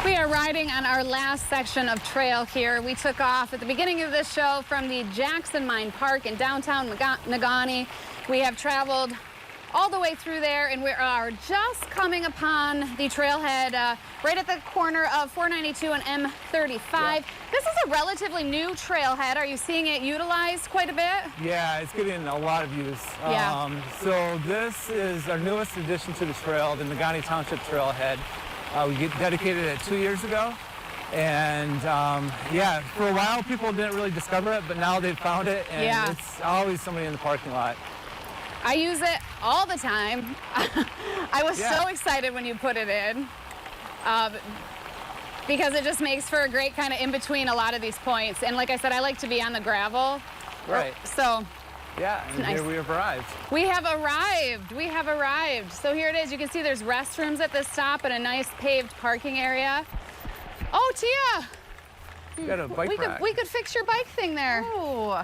We are riding on our last section of trail here. We took off at the beginning of this show from the Jackson Mine Park in downtown Negaunee. We have traveled all the way through there, and we are just coming upon the trailhead right at the corner of 492 and M35. Yeah. This is a relatively new trailhead. Are you seeing it utilized quite a bit? Yeah, it's getting a lot of use. Yeah. So this is our newest addition to the trail, the Negaunee Township Trailhead. We dedicated it 2 years ago. And yeah, for a while people didn't really discover it, but now they've found it, and it's always somebody in the parking lot. I use it all the time. I was so excited when you put it in because it just makes for a great kind of in between a lot of these points. And like I said, I like to be on the gravel. Right. So. Yeah, and here we have arrived. We have arrived. We have arrived. So here it is. You can see there's restrooms at this stop and a nice paved parking area. Oh, Tia. You got a bike rack. We could fix your bike thing there. Oh.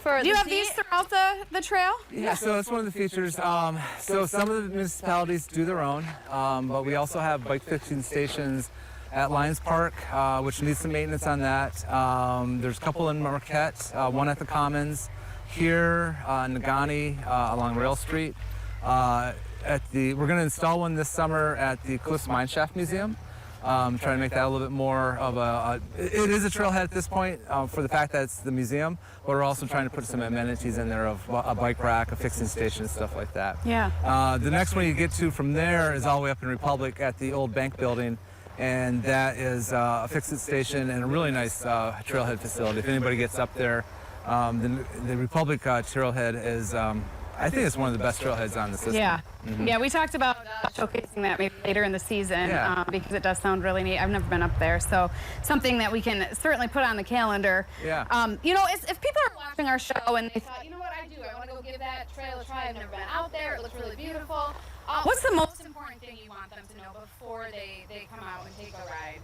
Do you have these throughout the trail? Yeah, so that's one of the features. So some of the municipalities do their own, but we also have bike fixing stations at Lions Park, which needs some maintenance on that. There's a couple in Marquette, one at the Commons, here in Negaunee along Rail Street. We're going to install one this summer at the Cliffs Mineshaft Museum. Trying to make that a little bit more of it is a trailhead at this point for the fact that it's the museum, but we're also trying to put some amenities in there of a bike rack, a fixing station, stuff like that. Yeah. The next one you get to from there is all the way up in Republic at the old bank building, and that is a fixing station and a really nice trailhead facility. If anybody gets up there, the Republic trailhead is, I think it's one of the best trailheads on the system. Yeah, yeah. We talked about showcasing that maybe later in the season because it does sound really neat. I've never been up there, so something that we can certainly put on the calendar. Yeah. You know, if people are watching our show and they thought, you know what, I want to go give that trail a try. I've never been out there. It looks really beautiful. What's the most important thing you want them to know before they come out and take a ride?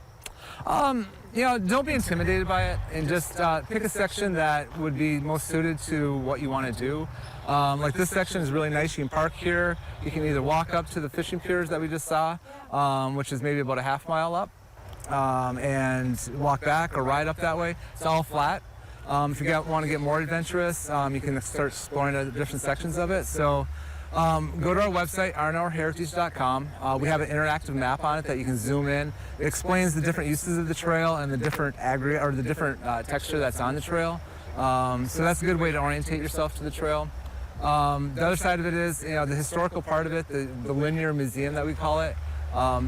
You know, don't be intimidated by it, and just pick a section that would be most suited to what you want to do. Like this section is really nice. You can park here. You can either walk up to the fishing piers that we just saw, which is maybe about a half mile up, and walk back or ride up that way. It's all flat. If you want to get more adventurous, you can start exploring the different sections of it. So go to our website, rnourheritage.com. We have an interactive map on it that you can zoom in. It explains the different uses of the trail and the different texture that's on the trail. So that's a good way to orientate yourself to the trail. The other side of it is, you know, the historical part of it, the linear museum that we call it.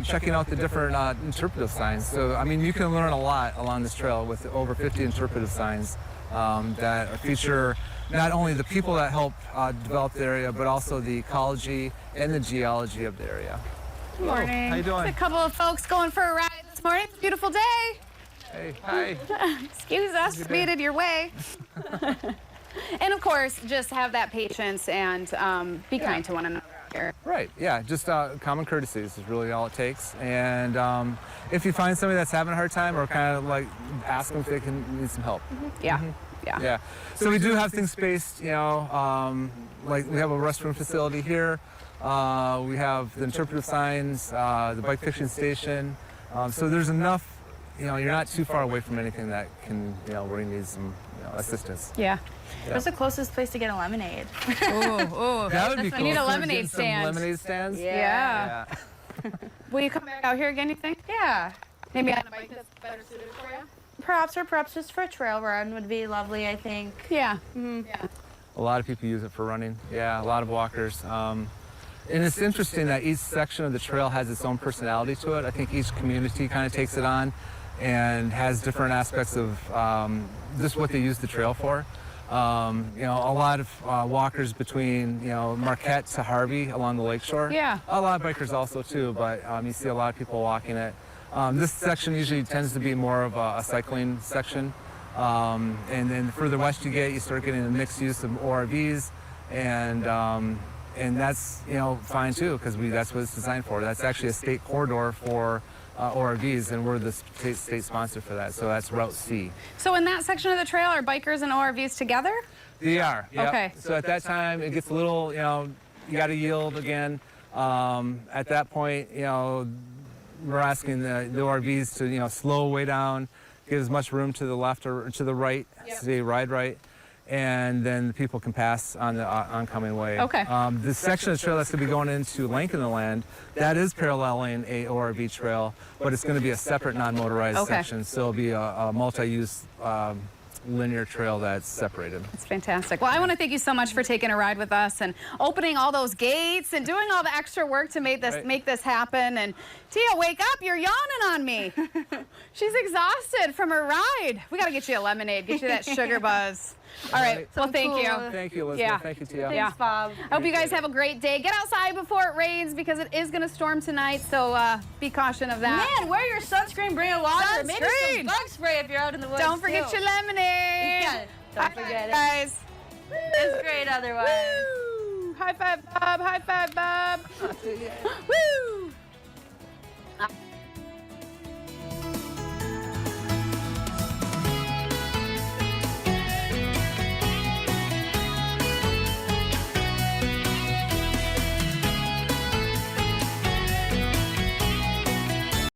Checking out the different interpretive signs. So, I mean, you can learn a lot along this trail with over 50 interpretive signs that feature not only the people that help develop the area, but also the ecology and the geology of the area. Good morning. Hello. How you doing? Just a couple of folks going for a ride this morning. It's a beautiful day. Hey, hi. Excuse us, we headed your way. And of course, just have that patience and be kind to one another here. Right, yeah, just common courtesies is really all it takes. And if you find somebody that's having a hard time, or kind of like ask them if they can need some help. Yeah. Yeah. So we do have things spaced, you know, like we have a restroom facility here. We have the interpretive signs, the bike fixing station. So there's enough, you know, you're not too far away from anything that can, you know, where you need some assistance. Yeah. Where's the closest place to get a lemonade? Ooh, that would be cool. We need a So lemonade some stand. lemonade stands? Yeah. Will you come back out here again, you think? Yeah. Maybe on a bike that's better suited for you? Perhaps just for a trail run would be lovely, I think. Yeah. Yeah. A lot of people use it for running. Yeah, a lot of walkers. And it's interesting that each section of the trail has its own personality to it. I think each community kind of takes it on and has different aspects of just what they use the trail for. You know, a lot of walkers between, you know, Marquette to Harvey along the lakeshore. Yeah. A lot of bikers also too, but you see a lot of people walking it. This section usually tends to be more of a cycling section. And then the further west you get, you start getting a mixed use of ORVs, and that's, you know, fine too, because that's what it's designed for. That's actually a state corridor for ORVs, and we're the state sponsor for that, so that's Route C. So in that section of the trail, are bikers and ORVs together? They are, yeah. Okay. So at that time, it gets a little, you know, you got to yield again. At that point, you know, we're asking the ORVs to, you know, slow way down, get as much room to the left or to the right, so they ride right, and then people can pass on the oncoming way. Okay. The section of the trail that's going to be going into Lincoln Land, that is paralleling a ORV trail, but it's going to be a separate non-motorized Okay. section, so it'll be a multi-use linear trail that's separated. It's fantastic. Well, I want to thank you so much for taking a ride with us and opening all those gates and doing all the extra work to make this happen. And Tia, wake up! You're yawning on me. She's exhausted from her ride. We got to get you a lemonade. Get you that sugar buzz. All right. Well, thank you. Thank you, Elizabeth. Yeah. Thank you, Tia. Yeah. Thanks, Bob. I hope you guys have a great day. Get outside before it rains because it is going to storm tonight. So be cautious of that. Man, wear your sunscreen, bring a water, maybe Sunscreen. some bug spray if you're out in the woods. Don't forget your lemonade. Yeah, don't forget it. Guys. It's great otherwise. Woo! High five, Bob. High five, Bob. Woo!